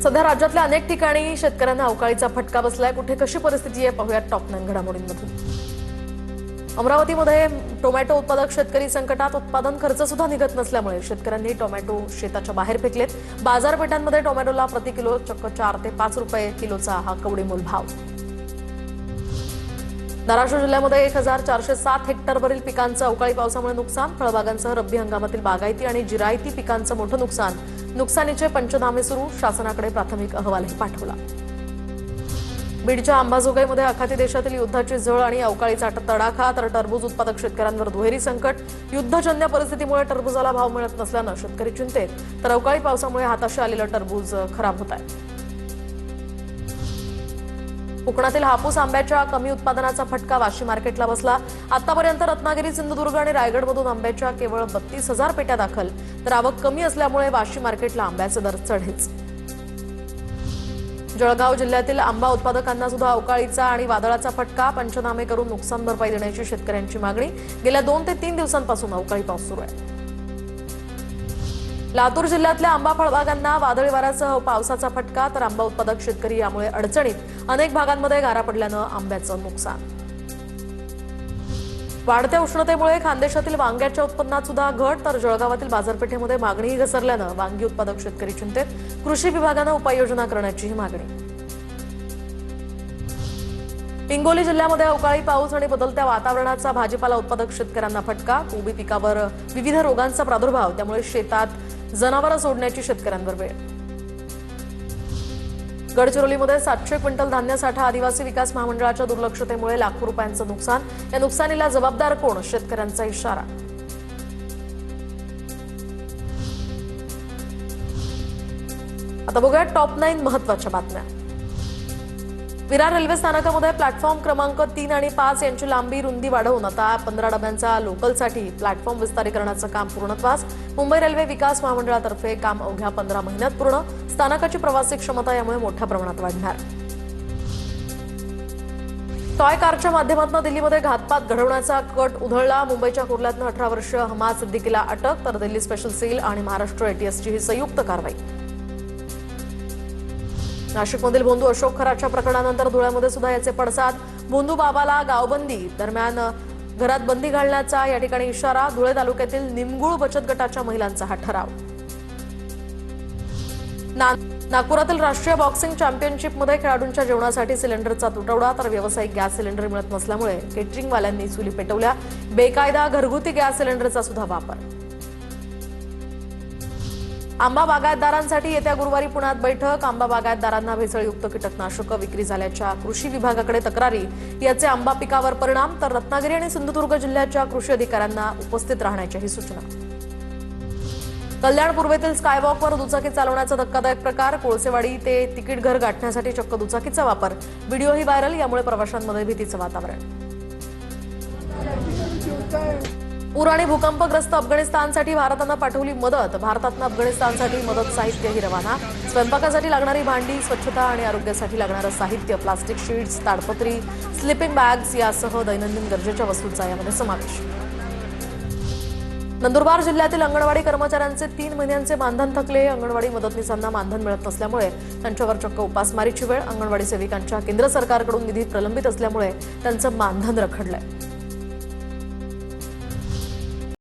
सध्या राज्यातल्या अनेक ठिकाणी शेतकऱ्यांना अवकाळीचा फटका बसलाय। कुठे कशी परिस्थिती आहे पाहूयात टॉप 9 घडामोडींमधून। अमरावतीमध्ये टोमॅटो उत्पादक शेतकरी संकटात। उत्पादन खर्च सुद्धा निघत नसल्यामुळे शेतकऱ्यांनी टोमॅटो शेताच्या बाहेर फेकलेत। बाजारपेठांमध्ये टोमॅटोला प्रति किलो चक्क 4 ते 5 रुपये किलोचा हा कवडीमोल भाव। धाराशिव जिल्ह्यामध्ये 1407 हेक्टरवरील पिकांचं अवकाळी पावसामुळे नुकसान। फळबागांसह रब्बी हंगामातील बागायती आणि जिरायती पिकांचं मोठं नुकसान। नुकसानीचे पंचनामे सुरू। शासनाकडे प्राथमिक अहवालही पाठवला। बीडच्या अंबाजोगाईमध्ये आखाती देशातील युद्धाची झळ आणि अवकाळीचा तडाखा। तर टरबूज उत्पादक शेतकऱ्यांवर दुहेरी संकट। युद्धजन्य परिस्थितीमुळे टरबूजाला भाव मिळत नसल्यानं शेतकरी चिंतेत। तर अवकाळी पावसामुळे हाताशी आलेलं टरबूज खराब होत आहे। कोकणातील हापूस आंब्याच्या कमी उत्पादनाचा फटका वाशी मार्केटला बसला। आतापर्यंत रत्नागिरी, सिंधुदुर्ग आणि रायगडमधून आंब्याच्या केवळ 32,000 पेट्या दाखल। तर आवक कमी असल्यामुळे वाशी मार्केटला आंब्याचे दर चढेच। जळगाव जिल्ह्यातील आंबा उत्पादकांना सुद्धा अवकाळीचा आणि वादळाचा फटका। पंचनामे करून नुकसान भरपाई देण्याची शेतकऱ्यांची मागणी। गेल्या 2 ते 3 दिवसांपासून अवकाळी पाऊस सुरू आहे। लातूर जिल्ह्यातल्या आंबा फळबागांना वादळी वाऱ्यासह पावसाचा फटका। तर आंबा उत्पादक शेतकरी यामुळे अडचणीत। अनेक भागांमध्ये गारा पडल्यानं आंब्याचं नुकसान। वाढत्या उष्णतेमुळे खानदेशातील वांग्याच्या उत्पन्नात सुद्धा घट। तर जळगावातील बाजारपेठेमध्ये मागणीही घसरल्यानं वांगी उत्पादक शेतकरी चिंतेत। कृषी विभागानं उपाययोजना करण्याचीही मागणी। हिंगोली जिल्ह्यामध्ये अवकाळी पाऊस आणि बदलत्या वातावरणाचा भाजीपाला उत्पादक शेतकऱ्यांना फटका। कोबी पिकावर विविध रोगांचा प्रादुर्भाव, त्यामुळे शेतात जनावरं सोडण्याची शेतकऱ्यांवर वेळ। गडचिरोलीमध्ये 700 क्विंटल धान्य साठा। आदिवासी विकास महामंडळाच्या दुर्लक्षतेमुळे लाखो रुपयांचं नुकसान। या नुकसानीला जबाबदार कोण? शेतकऱ्यांचा इशारा। आता बघूया टॉप 9 महत्त्वाच्या बातम्या। विरार रेल्वे स्थानकामध्ये प्लॅटफॉर्म क्रमांक 3 आणि 5 यांची लांबी रुंदी वाढवून आता 15 डब्यांचा लोकलसाठी प्लॅटफॉर्म विस्तारीकरणाचं काम पूर्णत्वास। मुंबई रेल्वे विकास महामंडळातर्फे काम अवघ्या 15 महिन्यात पूर्ण। स्थानकाची प्रवासी क्षमता यामुळे मोठ्या प्रमाणात वाढणार। टॉय कारच्या माध्यमातून दिल्लीमध्ये घातपात घडवण्याचा कट उधळला। मुंबईच्या कुर्ल्यातनं 18 वर्षीय हमाद सिद्दीकीला अटक। तर दिल्ली स्पेशल सेल आणि महाराष्ट्र एटीएसची ही संयुक्त कारवाई। नाशिकमधील भोंदू अशोक खराच्या प्रकरणानंतर धुळ्यामध्ये सुद्धा याचे पडसाद। भोंदू बाबाला गावबंदी दरम्यान घरात बंदी घालण्याचा या ठिकाणी इशारा। धुळे तालुक्यातील निमगुळ बचत गटाच्या महिलांचा हा ठराव। नागपुरातील राष्ट्रीय बॉक्सिंग चॅम्पियनशिपमध्ये खेळाडूंच्या जेवणासाठी सिलेंडरचा तुटवडा। तर व्यावसायिक गॅस सिलेंडर मिळत नसल्यामुळे केटरिंगवाल्यांनी चुली पेटवल्या। बेकायदा घरगुती गॅस सिलेंडरचा सुद्धा वापर। आंबा बागायतदारांसाठी येत्या गुरुवारी पुण्यात बैठक। आंबा बागायतदारांना भेसळयुक्त कीटकनाशक विक्री झाल्याच्या कृषी विभागाकडे तक्रारी। याचे आंबा पिकावर परिणाम। तर रत्नागिरी आणि सिंधुदुर्ग जिल्ह्याच्या कृषी अधिकाऱ्यांना उपस्थित राहण्याच्याही सूचना। कल्याण पूर्वेतील स्कायवॉकवर दुचाकी चालवण्याचा धक्कादायक प्रकार। कोळसेवाडी ते तिकीट घर गाठण्यासाठी चक्क दुचाकीचा वापर। व्हिडिओही व्हायरल। यामुळे प्रवाशांमध्ये भीतीचं वातावरण। पूर आणि भूकंपग्रस्त अफगाणिस्तानसाठी भारतानं पाठवली मदत। भारतातनं अफगाणिस्तानसाठी मदत साहित्यही रवाना। स्वयंपाकासाठी लागणारी भांडी, स्वच्छता आणि आरोग्यासाठी लागणारं साहित्य, प्लास्टिक शीट्स, ताडपत्री, स्लिपिंग बॅग्स यासह दैनंदिन गरजेच्या वस्तूंचा यामध्ये समावेश। नंदुरबार जिल्ह्यातील अंगणवाडी कर्मचाऱ्यांचे 3 महिन्यांचे मानधन थकले। अंगणवाडी मदतनीसांना मानधन मिळत नसल्यामुळे त्यांच्यावर चक्क उपासमारीची वेळ। अंगणवाडी सेविकांच्या केंद्र सरकारकडून निधी प्रलंबित असल्यामुळे त्यांचं मानधन रखडलंय।